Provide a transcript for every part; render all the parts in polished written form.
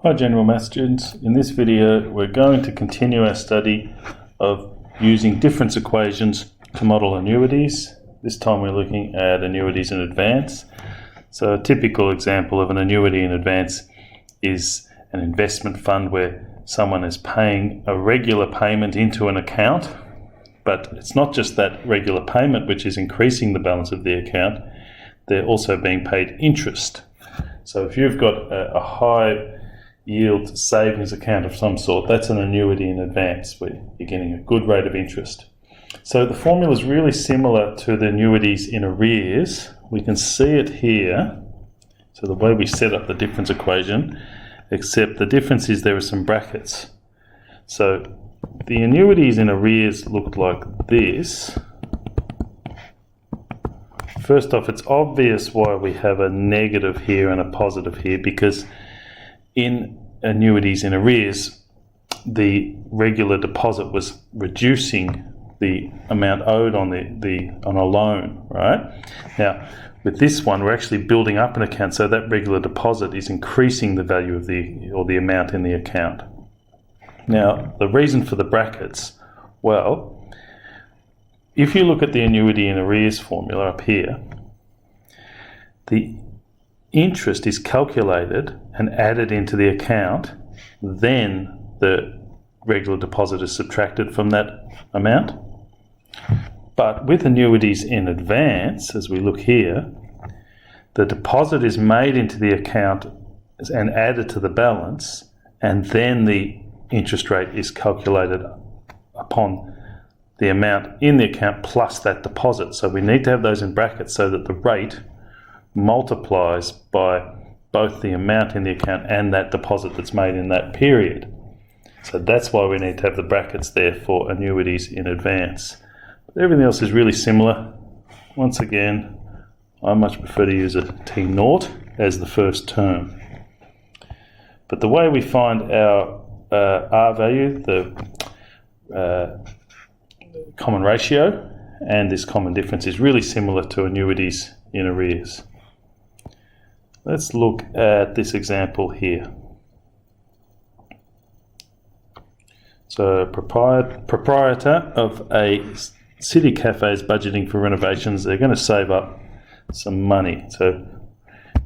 Hi General Maths students, in this video we're going to continue our study of using difference equations to model annuities. This time we're looking at annuities in advance. So a typical example of an annuity in advance is an investment fund where someone is paying a regular payment into an account, but it's not just that regular payment which is increasing the balance of the account, they're also being paid interest. So if you've got a high yield savings account of some sort, that's an annuity in advance where you're getting a good rate of interest. So the formula is really similar to the annuities in arrears. We can see it here. So the way we set up the difference equation, except the difference is there are some brackets. So the annuities in arrears looked like this. First off, it's obvious why we have a negative here and a positive here, because in annuities in arrears, the regular deposit was reducing the amount owed on a loan, right? Now, with this one, we're actually building up an account, so that regular deposit is increasing the value of the amount in the account. Now, the reason for the brackets, well, if you look at the annuity in arrears formula up here, the interest is calculated and added into the account, then the regular deposit is subtracted from that amount. But with annuities in advance, as we look here, the deposit is made into the account and added to the balance, and then the interest rate is calculated upon the amount in the account plus that deposit. So we need to have those in brackets so that the rate multiplies by both the amount in the account and that deposit that's made in that period. So that's why we need to have the brackets there for annuities in advance. But everything else is really similar. Once again, I much prefer to use a T0 as the first term. But the way we find our R value, the common ratio, and this common difference is really similar to annuities in arrears. Let's look at this example here. So, proprietor of a city cafe is budgeting for renovations. They're going to save up some money. So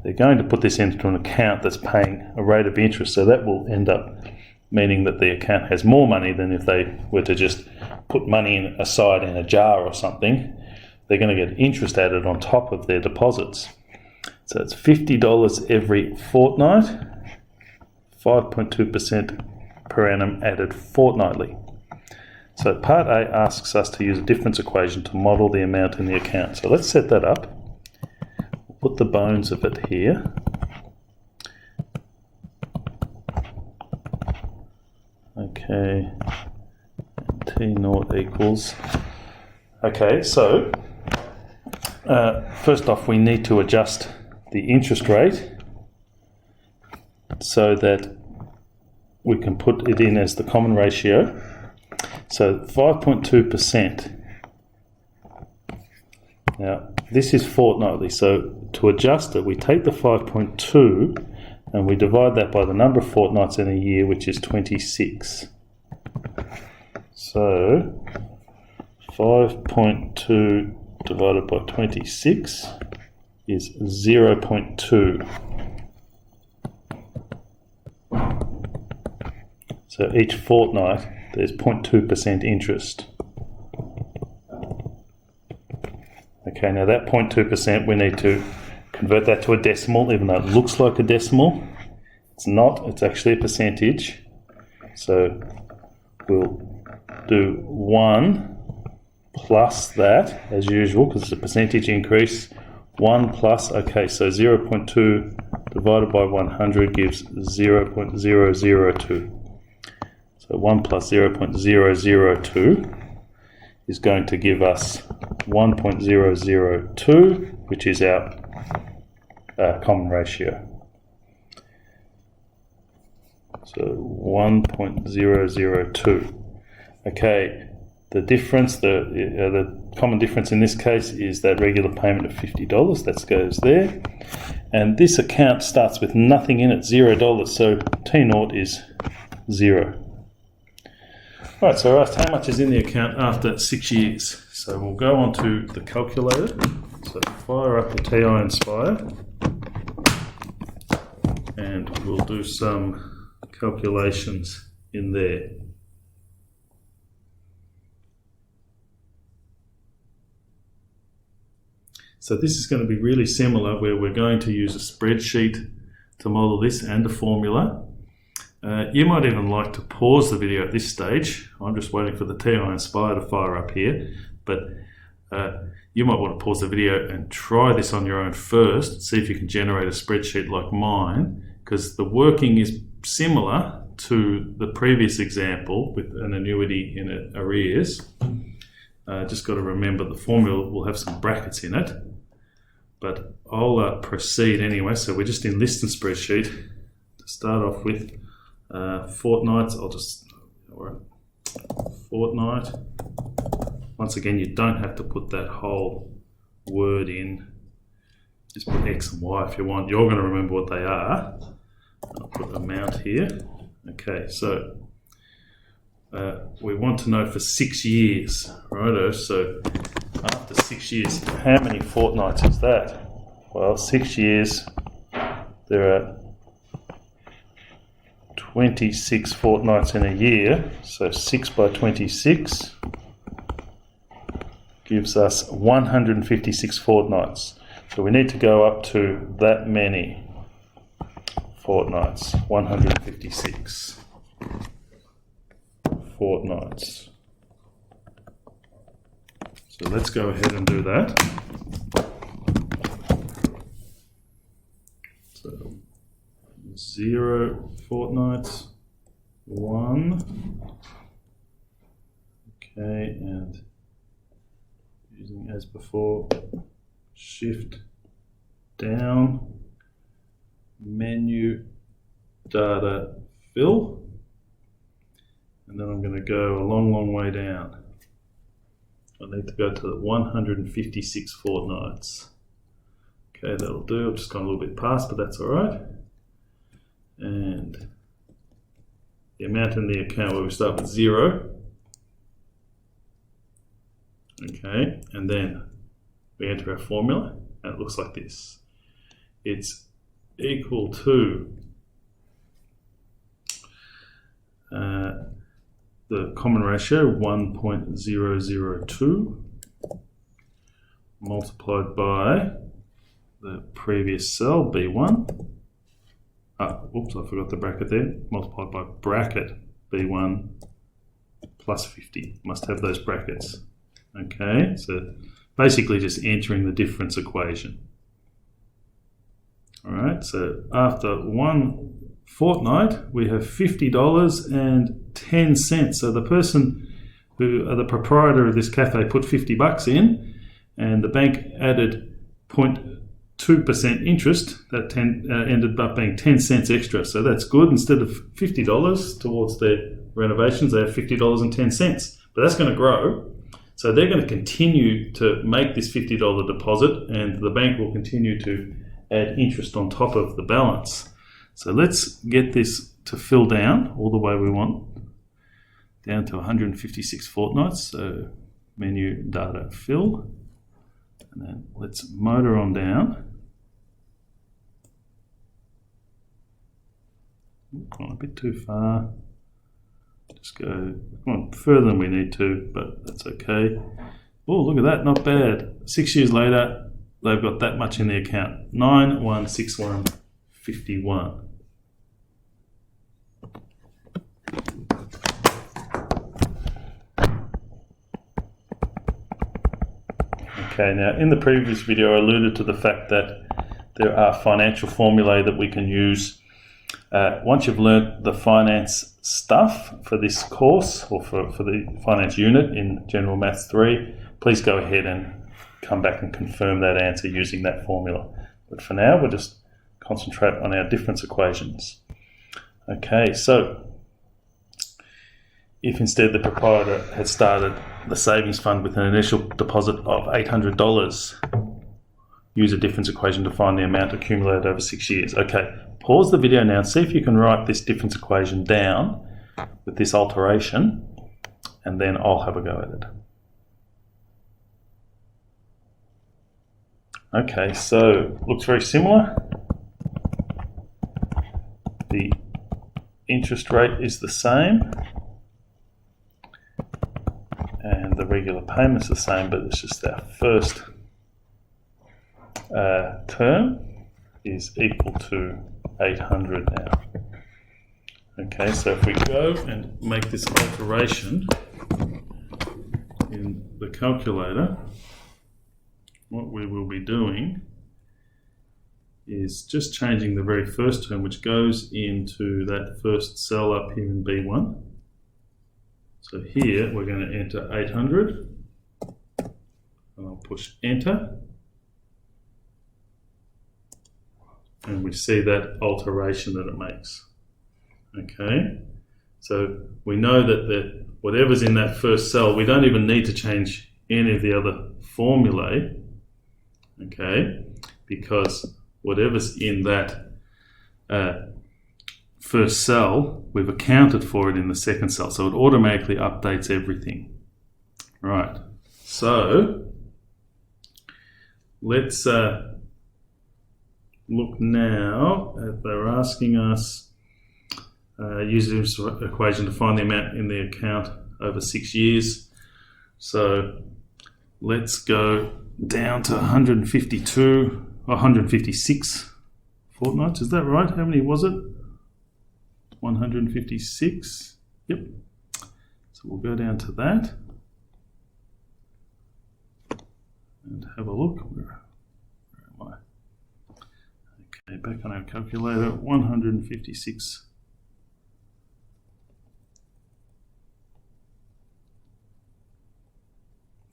they're going to put this into an account that's paying a rate of interest. So that will end up meaning that the account has more money than if they were to just put money aside in a jar or something. They're going to get interest added on top of their deposits. So it's $50 every fortnight, 5.2% per annum added fortnightly. So part A asks us to use a difference equation to model the amount in the account. So let's set that up. We'll put the bones of it here. Okay, T0 equals. Okay, so first off, we need to adjust the interest rate so that we can put it in as the common ratio. So 5.2%. Now, this is fortnightly, so to adjust it, we take the 5.2 and we divide that by the number of fortnights in a year, which is 26. So 5.2 divided by 26 is 0.2. So each fortnight there's 0.2% interest. Okay, now that 0.2% we need to convert that to a decimal, even though it looks like a decimal. It's not, it's actually a percentage. So we'll do 1 plus that, as usual, because it's a percentage increase. 1 plus, okay, so 0.2 divided by 100 gives 0.002. So 1 plus 0.002 is going to give us 1.002, which is our common ratio. So 1.002. Okay, the difference, the common difference in this case is that regular payment of $50. That goes there. And this account starts with nothing in it, $0. So T0 is 0. Right, so I asked how much is in the account after 6 years. So we'll go on to the calculator. So fire up the TI Inspire. And we'll do some calculations in there. So this is going to be really similar, where we're going to use a spreadsheet to model this and a formula. You might even like to pause the video at this stage. I'm just waiting for the TI Inspire to fire up here, but you might want to pause the video and try this on your own first, see if you can generate a spreadsheet like mine, because the working is similar to the previous example with an annuity in arrears. Just got to remember the formula will have some brackets in it, but I'll proceed anyway. So we're just in list and spreadsheet to start off with. Fortnights, I'll just, fortnight. Once again, you don't have to put that whole word in. Just put X and Y if you want. You're going to remember what they are. I'll put amount here. Okay, so we want to know for 6 years, righto? So after 6 years, how many fortnights is that? Well, 6 years, there are 26 fortnights in a year, so 6 by 26 gives us 156 fortnights. So we need to go up to that many fortnights, 156 fortnights. So let's go ahead and do that. So 0 fortnights, 1. Okay, and using as before, shift down, menu, data, fill, and then I'm going to go a long way down. I need to go to 156 fortnights. Okay, that'll do. I've just gone a little bit past, but that's all right. And the amount in the account where we start with 0. Okay, and then we enter our formula, and it looks like this. It's equal to the common ratio 1.002 multiplied by the previous cell B1. Oops, I forgot the bracket there. Multiplied by bracket B1 plus 50. Must have those brackets. Okay, so basically just entering the difference equation. All right, so after 1 fortnight, we have $50.10. So the person the proprietor of this cafe put $50 in, and the bank added 0.2% interest. That ended up being 10 cents extra. So that's good. Instead of $50 towards their renovations, they have $50.10. But that's going to grow. So they're going to continue to make this $50 deposit, and the bank will continue to add interest on top of the balance. So let's get this to fill down all the way we want, down to 156 fortnights. So menu, data, fill, and then let's motor on down. Gone a bit too far. Just go on further than we need to, but that's okay. Oh, look at that, not bad. 6 years later, they've got that much in the account. 916151. Okay, now in the previous video I alluded to the fact that there are financial formulae that we can use. Once you've learnt the finance stuff for this course, or for the finance unit in General Maths 3, please go ahead and come back and confirm that answer using that formula. But for now, we'll just concentrate on our difference equations. Okay, so if instead the proprietor had started the savings fund with an initial deposit of $800, use a difference equation to find the amount accumulated over 6 years. Okay, pause the video now and see if you can write this difference equation down with this alteration, and then I'll have a go at it. Okay, so looks very similar. The interest rate is the same, and the regular payment's the same, but it's just our first term is equal to 800 now. Okay, so if we go and make this alteration in the calculator, what we will be doing is just changing the very first term, which goes into that first cell up here in B1. So here we're going to enter 800, and I'll push enter, and we see that alteration that it makes. Okay, so we know that whatever's in that first cell, we don't even need to change any of the other formulae, okay, because whatever's in that first cell, we've accounted for it in the second cell, so it automatically updates everything. Right, so let's look now at, they're asking us use this equation to find the amount in the account over 6 years. So let's go down to 152 or 156 fortnights. Is that right? How many was it? 156. Yep. So we'll go down to that and have a look. Where am I? Okay, back on our calculator. 156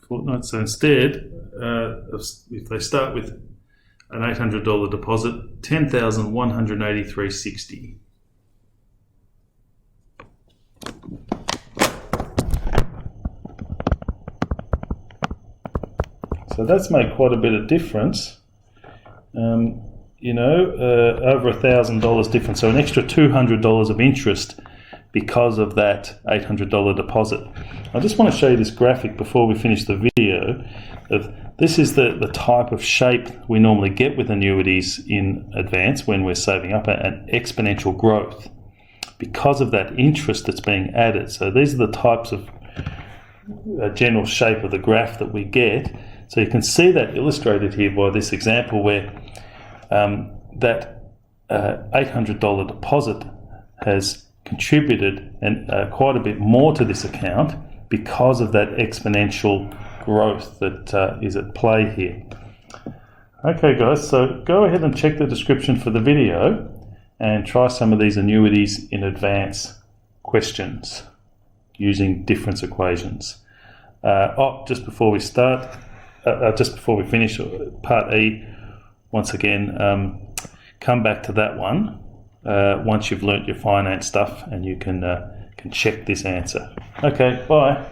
fortnights. So instead, if they start with an $800 deposit, $10,183.60. So that's made quite a bit of difference. You know, over $1,000 difference. So an extra $200 of interest because of that $800 deposit. I just want to show you this graphic before we finish the video. This is the type of shape we normally get with annuities in advance when we're saving up, an exponential growth because of that interest that's being added. So these are the types of general shape of the graph that we get. So you can see that illustrated here by this example where that $800 deposit has contributed quite a bit more to this account because of that exponential growth that is at play here. Okay guys, so go ahead and check the description for the video and try some of these annuities in advance questions using difference equations. Just before we start, just before we finish part E, once again, come back to that one once you've learnt your finance stuff and you can check this answer. Okay, bye.